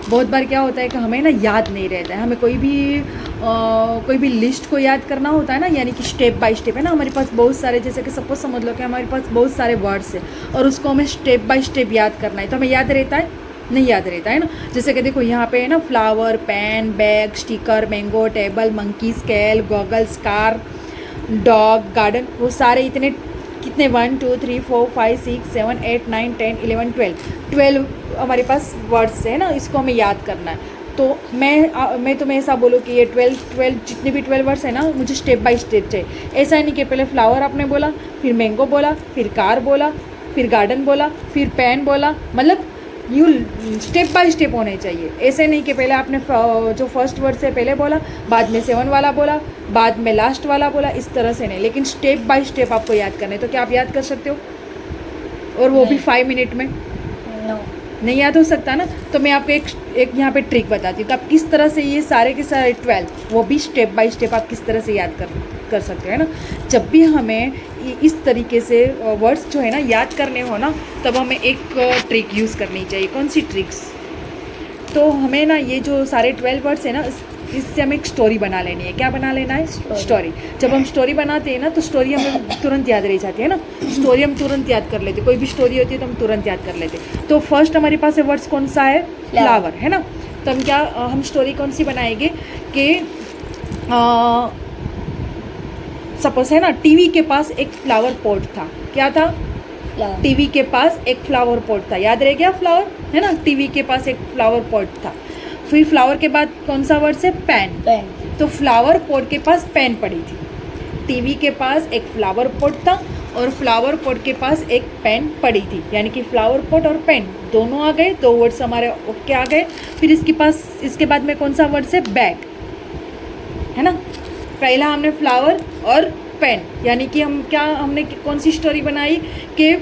बहुत बार क्या होता है कि हमें ना याद नहीं रहता है, हमें कोई भी लिस्ट को याद करना होता है ना, यानी कि स्टेप बाय स्टेप, है ना, हमारे पास बहुत सारे, जैसे कि सपोज समझ लो कि हमारे पास बहुत सारे वर्ड्स है और उसको हमें स्टेप बाय स्टेप याद करना है, तो हमें याद रहता है? नहीं याद रहता है ना। जैसे कि देखो यहाँ पे है ना, flower, pen, bag, sticker, mango, table, monkey, scale, goggles, car, dog, garden, वो सारे इतने कितने 1 2 3 4 5 6 7 8 9 10 11 12 हमारे पास वर्ड्स है ना, इसको हमें याद करना है। तो मैं तुम्हें ऐसा बोलूँ कि ये 12 जितने भी 12 वर्ड्स है ना, मुझे स्टेप बाय स्टेप चाहिए। ऐसा नहीं कि पहले फ्लावर आपने बोला, फिर मैंगो बोला, फिर कार बोला, फिर गार्डन बोला, फिर पेन बोला, मतलब यू स्टेप बाय स्टेप होने चाहिए। ऐसे नहीं कि पहले आपने जो फर्स्ट वर्ड से पहले बोला, बाद में 7 वाला बोला, बाद में लास्ट वाला बोला, इस तरह से नहीं, लेकिन स्टेप बाय स्टेप आपको याद करना है। तो क्या आप याद कर सकते हो? और वो भी 5 मिनट में? नो, नहीं याद हो सकता ना। तो मैं आपको एक यहाँ पे ट्रिक बताती हूँ कि आप किस तरह से ये सारे के सारे 12 वो भी स्टेप बाय स्टेप आप किस तरह से याद कर सकते हैं ना। जब भी हमें इस तरीके से वर्ड्स जो है ना याद करने हो ना, तब हमें एक ट्रिक यूज़ करनी चाहिए। कौन सी ट्रिक्स? तो हमें ना ये जो सारे 12 वर्ड्स है ना, इससे हमें एक स्टोरी बना लेनी है। क्या बना लेना है? स्टोरी। जब हम स्टोरी बनाते हैं ना, तो स्टोरी हमें तुरंत याद रह जाती है ना, स्टोरी हम तुरंत याद कर लेते, कोई भी स्टोरी होती है तो हम तुरंत याद कर लेते। तो फर्स्ट हमारे पास वर्ड्स कौन सा है? फ्लावर, है ना। तो हम स्टोरी कौन सी बनाएंगे कि सपोज है ना, टीवी के पास एक फ्लावर पॉट था। क्या था? टीवी के पास एक फ्लावर पॉट था। याद रह गया? फ्लावर, है ना, टीवी के पास एक फ्लावर पॉट था। फिर फ्लावर के बाद कौन सा वर्ड है? पेन। तो फ्लावर पॉट के पास पेन पड़ी थी, टीवी के पास एक फ्लावर पॉट था और फ्लावर पॉट के पास एक पेन पड़ी थी, यानी कि फ्लावर पॉट और पेन दोनों आ गए, 2 वर्ड्स हमारे ओके आ गए। फिर इसके बाद में कौन सा वर्ड है? बैग, है ना। पहला हमने फ्लावर और पेन, यानी कि हमने कौन सी स्टोरी बनाई कि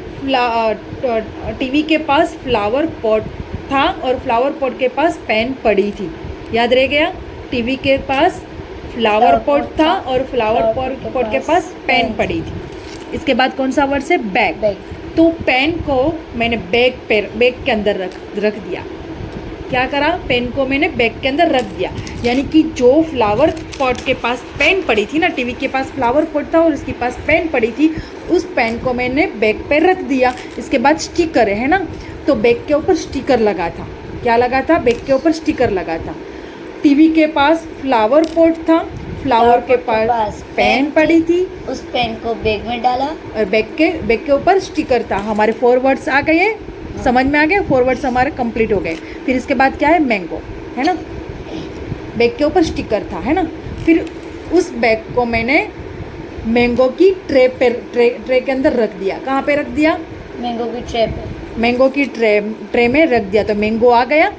टीवी के पास फ्लावर पॉट था और फ्लावर पॉट के पास पेन पड़ी थी। याद रह गया? टीवी के पास फ्लावर पॉट था और फ्लावर पॉट के पास पेन पड़ी थी। इसके बाद कौन सा वर्ड है? बैग। तो पेन को मैंने बैग के अंदर रख दिया। क्या करा? पेन को मैंने बैग के अंदर रख दिया, यानी कि जो फ्लावर पॉट के पास पेन पड़ी थी ना, टीवी के पास फ्लावर पॉट था और उसके पास पेन पड़ी थी, उस पेन को मैंने बैग पे रख दिया। इसके बाद स्टिकर है ना, तो बैग के ऊपर स्टिकर लगा था। क्या लगा था? बैग के ऊपर स्टिकर लगा था। टीवी के पास फ्लावर पॉट था, फ्लावर के पास पेन पड़ी थी, उस पेन को बैग में डाला और बैग के ऊपर स्टिकर था। हमारे 4 वर्ड्स आ गए, समझ में आ गया? 4 वर्ड्स हमारे कंप्लीट हो गए। फिर इसके बाद क्या है? मैंगो, है ना, बैग के ऊपर स्टिकर था, है ना। फिर उस बैग को मैंने मैंगो की ट्रे के अंदर रख दिया। कहाँ पे रख दिया? मैंगो की ट्रे पे। मैंगो की ट्रे में रख दिया, तो मैंगो आ गया,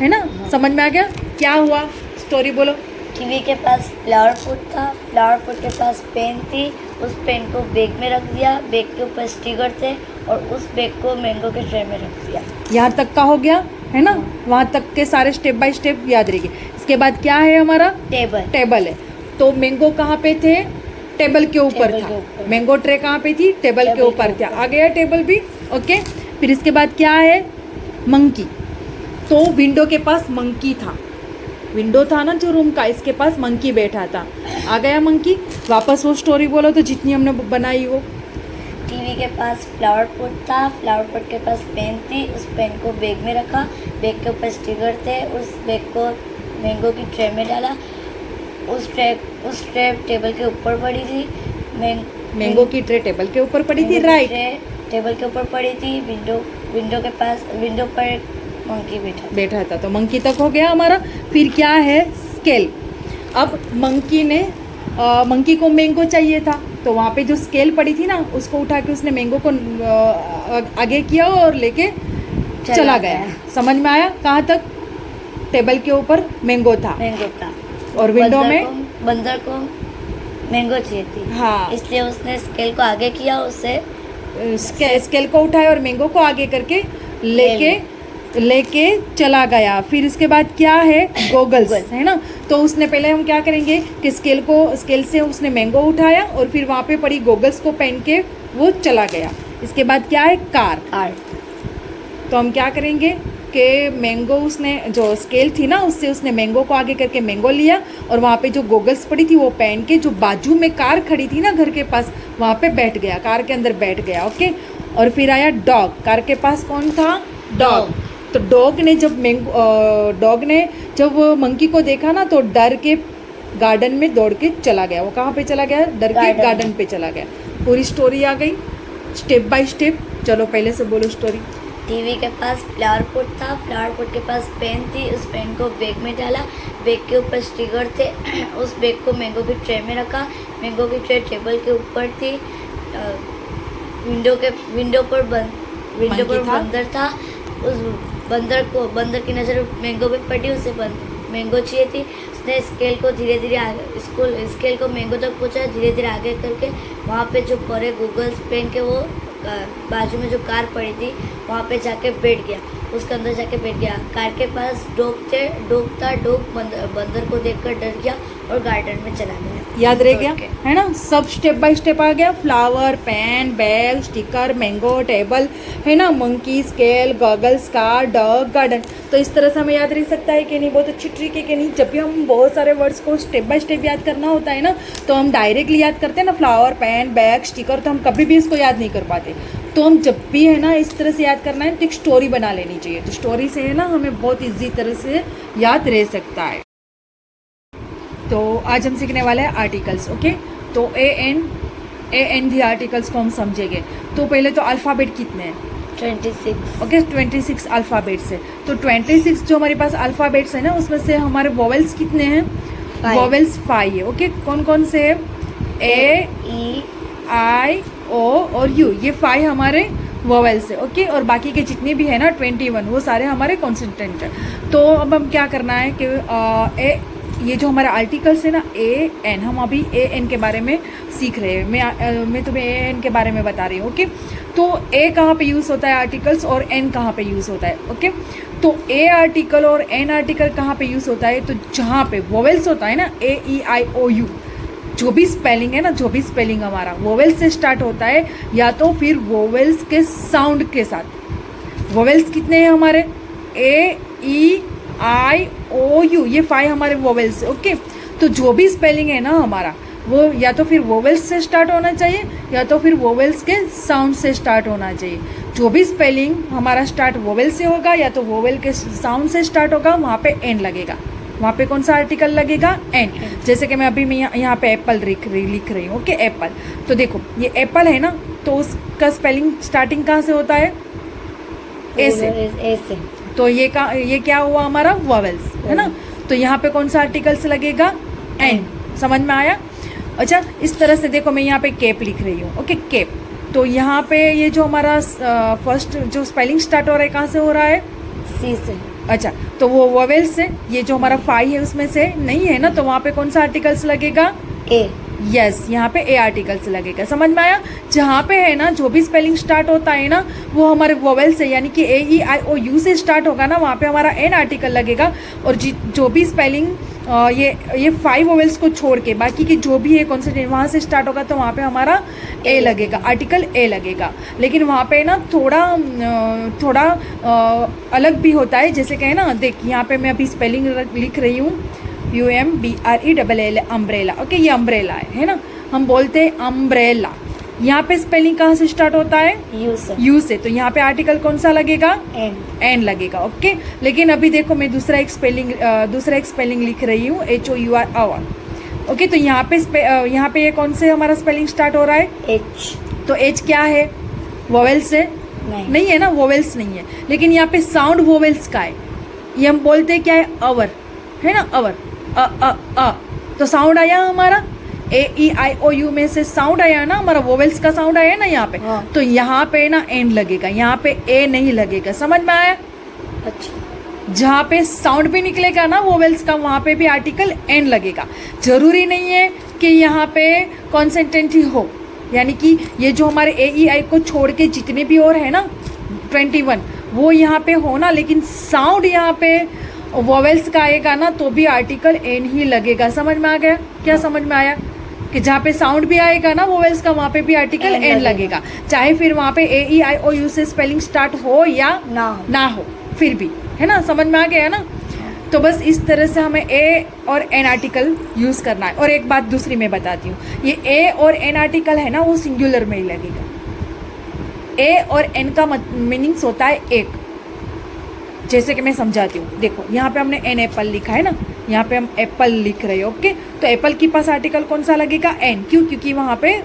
है ना। समझ में आ गया? क्या हुआ? स्टोरी बोलो। टीवी के पास फ्लावर पॉट था, फ्लावर पॉट के पास पेन थी, उस पेन को बैग में रख दिया, बैग के ऊपर स्टिकर थे और उस बैग को मैंगो के ट्रे में रख दिया। यहाँ तक का हो गया, है ना। वहाँ तक के सारे स्टेप बाय स्टेप याद रहेंगे। इसके बाद क्या है हमारा? टेबल है। तो मैंगो कहाँ पे थे? टेबल के ऊपर था। मैंगो ट्रे कहाँ पे थी? टेबल के ऊपर था। आ गया टेबल भी, ओके। फिर इसके बाद क्या है? मंकी। तो विंडो के पास मंकी था, विंडो था ना जो रूम का, इसके पास मंकी बैठा था। आ गया मंकी। वापस वो स्टोरी बोलो तो जितनी हमने बनाई वो। टीवी के पास फ्लावर पॉट था, फ्लावर पॉट के पास पेन थी, उस पेन को बैग में रखा, बैग के ऊपर स्टिकर थे, उस बैग को मैंगो की ट्रे में डाला, उस ट्रे टेबल के ऊपर पड़ी थी। मैंगो की ट्रे टेबल के ऊपर पड़ी थी, राइट। टेबल के ऊपर पड़ी थी। विंडो पर मंकी बैठा था। तो मंकी तक हो गया हमारा। फिर क्या है? स्केल। अब मंकी को मैंगो चाहिए था, तो वहाँ पे जो स्केल पड़ी थी ना, उसको उठा के उसने मैंगो को आगे किया और लेके चला गया। समझ में आया? कहाँ तक? टेबल के ऊपर मैंगो था और विंडो में बंदर को मैंगो चाहिए थी, हाँ, इसलिए उसने स्केल को आगे किया, उससे स्केल को उठाया और मैंगो को आगे करके लेके चला गया। फिर इसके बाद क्या है? गॉगल्स, है ना। तो उसने पहले हम क्या करेंगे कि स्केल से उसने मैंगो उठाया और फिर वहाँ पे पड़ी गॉगल्स को पहन के वो चला गया। इसके बाद क्या है? कार। तो हम क्या करेंगे कि मैंगो, उसने जो स्केल थी ना उससे उसने मैंगो को आगे करके मैंगो लिया और वहाँ पे जो गोगल्स पड़ी थी वो पहन के जो बाजू में कार खड़ी थी ना घर के पास वहाँ पे बैठ गया, कार के अंदर बैठ गया। ओके, और फिर आया डॉग। कार के पास कौन था? डॉग। तो डॉग ने जब मंकी को देखा ना तो डर के गार्डन में दौड़ के चला गया। वो कहाँ पे चला गया? डर के गार्डन पे चला गया। पूरी स्टोरी आ गई स्टेप बाय स्टेप। चलो पहले से बोलो स्टोरी। टीवी के पास फ्लावर पॉट था, फ्लावर पॉट के पास पेन थी, उस पेन को बैग में डाला, बैग के ऊपर स्टिकर थे, उस बैग को मैंगो की ट्रे में रखा, मैंगो की ट्रे टेबल के ऊपर थी, विंडो पर बंदर था, उस बंदर की नज़र मैंगो पे पड़ी, उसे मैंगो चाहिए थी। उसने स्केल को धीरे धीरे स्केल को मैंगो तक पहुँचा, धीरे धीरे आगे करके वहाँ पे जो परे गूगल्स पेन के वो बाजू में जो कार पड़ी थी वहाँ पे जाके बैठ गया, उसके अंदर जाके बैठ गया। कार के पास डॉग था, बंदर को देखकर डर गया और गार्डन में चला गया। याद रह गया है ना? सब स्टेप बाय स्टेप आ गया। Flower, pen, bag, sticker, mango, table, है ना, monkey, scale, goggles, car, dog, garden. तो इस तरह से हमें याद रह सकता है कि नहीं? बहुत अच्छी ट्रिक है कि नहीं? जब भी हम बहुत सारे वर्ड्स को स्टेप बाय स्टेप याद करना होता है ना तो हम डायरेक्टली याद करते हैं ना, फ्लावर, पेन, बैग, स्टिकर, तो हम कभी भी इसको याद नहीं कर पाते। तो हम जब भी है ना इस तरह से याद करना है तो एक स्टोरी बना लेनी चाहिए। तो स्टोरी से है ना हमें बहुत ईजी तरह से याद रह सकता है। तो आज हम सीखने वाले हैं आर्टिकल्स। ओके, तो ए एन दी आर्टिकल्स को हम समझेंगे। तो पहले तो अल्फ़ाबेट कितने हैं? 26। ओके, 26 अल्फ़ाबेट्स है। तो 26 जो हमारे पास अल्फ़ाबेट्स है ना उसमें से हमारे वोवेल्स कितने हैं? वोवेल्स 5 है। ओके, कौन कौन से है? ए, ई, आई, ओ और यू, ये 5 हमारे वोवेल्स है। ओके, और बाकी के जितने भी है ना 21 वो सारे हमारे कॉन्सोनेंट है। तो अब हम क्या करना है कि ये जो हमारा आर्टिकल्स है ना ए एन, हम अभी ए एन के बारे में सीख रहे हैं। मैं तुम्हें ए एन के बारे में बता रही हूँ। ओके, तो ए कहाँ पे यूज़ होता है आर्टिकल्स और एन कहाँ पे यूज़ होता है? ओके, तो ए आर्टिकल और एन आर्टिकल कहाँ पे यूज़ होता है? तो जहाँ पे वोवेल्स होता है ना, ए ई आई ओ यू, जो भी स्पेलिंग है ना, जो भी स्पेलिंग हमारा वोवेल्स से स्टार्ट होता है या तो फिर वोवेल्स के साउंड के साथ। वोवेल्स कितने हैं हमारे? ए, ई, आई, ओ, यू, ये 5 हमारे वोवेल्स। ओके, तो जो भी स्पेलिंग है ना हमारा वो या तो फिर वोवेल्स से स्टार्ट होना चाहिए या तो फिर वोवेल्स के साउंड से स्टार्ट होना चाहिए। जो भी स्पेलिंग हमारा स्टार्ट वोवेल से होगा या तो वोवेल के साउंड से स्टार्ट होगा, वहाँ पे एन लगेगा। वहाँ पे कौन सा आर्टिकल लगेगा? एन। जैसे कि मैं यहाँ पे एप्पल लिख रही हूँ। Okay, Apple. तो देखो ये एप्पल है ना, तो उसका स्पेलिंग स्टार्टिंग कहाँ से होता है? ए से। तो ये क्या हुआ हमारा? वोवेल्स है ना। तो यहाँ पे कौन सा आर्टिकल्स लगेगा? एन। समझ में आया? अच्छा, इस तरह से देखो मैं यहाँ पे केप लिख रही हूँ। Okay, cape. तो यहाँ पे ये जो हमारा फर्स्ट जो स्पेलिंग स्टार्ट हो रहा है कहाँ से हो रहा है? सी से। अच्छा, तो वो वोवेल्स से, ये जो हमारा 5 है उसमें से नहीं है ना, तो वहाँ पे कौन सा आर्टिकल्स लगेगा? ए। यस, यहाँ पे ए आर्टिकल्स लगेगा। समझ में आया? जहाँ पे है ना जो भी स्पेलिंग स्टार्ट होता है ना वो हमारे वोवेल से, यानी कि ए ई आई ओ यू से स्टार्ट होगा ना, वहाँ पे हमारा एन आर्टिकल लगेगा। और जो भी स्पेलिंग ये 5 वोवेल्स को छोड़ के बाकी के जो भी है कॉन्सोनेंट वहाँ से स्टार्ट होगा तो वहाँ पे हमारा ए लगेगा, आर्टिकल ए लगेगा। लेकिन वहाँ पे ना थोड़ा अलग भी होता है। जैसे कहे ना, देख यहाँ पे मैं अभी स्पेलिंग लिख रही हूँ UMBRELL, अम्ब्रेला। ओके, ये अम्ब्रेला है ना, हम बोलते हैं अम्ब्रेला। यहाँ पे स्पेलिंग कहाँ से स्टार्ट होता है? यू से। तो यहाँ पे आर्टिकल कौन सा लगेगा? एन लगेगा। ओके, लेकिन अभी देखो मैं दूसरा एक स्पेलिंग लिख रही हूँ HOUR। ओके, तो यहाँ पे ये कौन से हमारा स्पेलिंग स्टार्ट हो रहा है? एच। तो एच क्या है? वोवेल से नहीं है ना, वोवेल्स नहीं है। लेकिन यहाँ पे साउंड वोवेल्स का है। ये हम बोलते हैं क्या है? अवर, है ना, अवर। अ तो साउंड आया हमारा AEIOU में से साउंड आया ना हमारा, वोवेल्स का साउंड आया ना यहाँ पे। हाँ। तो यहाँ पे ना एन लगेगा, यहाँ पे ए नहीं लगेगा। समझ में आया? अच्छा, जहाँ पे साउंड भी निकलेगा ना वोवेल्स का वहाँ पे भी आर्टिकल एन लगेगा। जरूरी नहीं है कि यहाँ पे कॉन्सेंटेंट ही हो, यानी कि ये जो हमारे AEI को छोड़ के जितने भी और है ना 21 वो यहाँ पे हो ना, लेकिन साउंड यहाँ पे वोवेल्स का आएगा ना तो भी आर्टिकल एन ही लगेगा। समझ में आ गया? क्या समझ में आया? कि जहाँ पे साउंड भी आएगा ना वोवेल्स का वहाँ पे भी आर्टिकल एन लगेगा, चाहे फिर वहाँ पे AEIOU से स्पेलिंग स्टार्ट हो या ना हो, फिर भी है ना, समझ में आ गया ना। तो बस इस तरह से हमें ए और एन आर्टिकल यूज़ करना है। और एक बात दूसरी मैं बताती हूँ, ये ए और एन आर्टिकल है ना वो सिंगुलर में ही लगेगा। ए और एन का मीनिंग्स होता है एक। जैसे कि मैं समझाती हूँ, देखो यहाँ पे हमने एन एप्पल लिखा है ना, यहाँ पे हम एप्पल लिख रहे हैं, ओके। तो एप्पल के पास आर्टिकल कौन सा लगेगा, एन। क्यों, क्योंकि वहाँ पे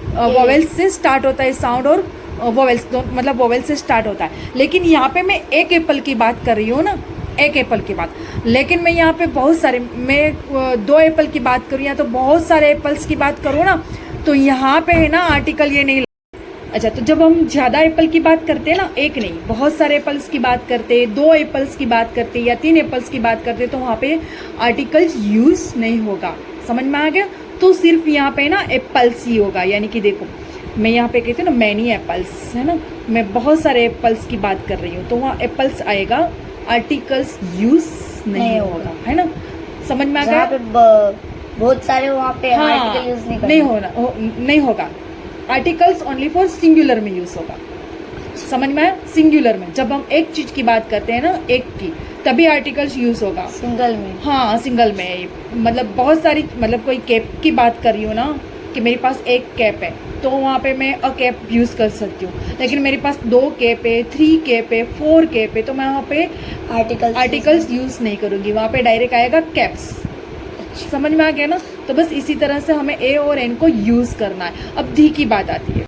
वोवेल्स से स्टार्ट होता है साउंड, और वोवेल्स मतलब वोवेल से स्टार्ट होता है। लेकिन यहाँ पे मैं एक एप्पल की बात कर रही हूँ ना, एक एप्पल की बात। लेकिन मैं यहाँ पे बहुत सारे, मैं 2 एप्पल की बात करूँ या तो बहुत सारे एप्पल्स की बात करूँ ना, तो यहाँ पे है ना आर्टिकल ये नहीं। अच्छा, तो जब हम ज़्यादा एप्पल की बात करते हैं ना, एक नहीं बहुत सारे एप्पल्स की बात करते हैं, 2 एप्पल्स की बात करते हैं या 3 एप्पल्स की बात करते हैं, तो वहाँ पे आर्टिकल्स यूज़ नहीं होगा। समझ में आ गया। तो सिर्फ यहाँ पे ना एप्पल्स ही होगा। यानी कि देखो मैं यहाँ पे कहती हूँ ना मैनी एप्पल्स, है ना, मैं बहुत सारे एप्पल्स की बात कर रही हूँ, तो वहाँ एप्पल्स आएगा, आर्टिकल्स यूज़ नहीं होगा, है ना, समझ में आ गया। बहुत सारे वहाँ पे आर्टिकल यूज नहीं होगा। आर्टिकल्स ओनली फॉर सिंगुलर में यूज होगा। समझ में आया। सिंगुलर में जब हम एक चीज की बात करते हैं ना, एक की, तभी आर्टिकल्स यूज होगा। सिंगल में, हाँ सिंगल में, मतलब बहुत सारी, मतलब कोई कैप की बात कर रही हूँ ना, कि मेरे पास एक कैप है, तो वहाँ पे मैं अ कैप यूज़ कर सकती हूँ। लेकिन मेरे पास 2 कैप है, 3 कैप है, 4 कैप है, तो मैं वहाँ पे आर्टिकल्स यूज़ नहीं करूँगी, वहाँ पे डायरेक्ट आएगा कैप्स। समझ में आ गया ना। तो बस इसी तरह से हमें ए और एन को यूज़ करना है। अब दी की बात आती है।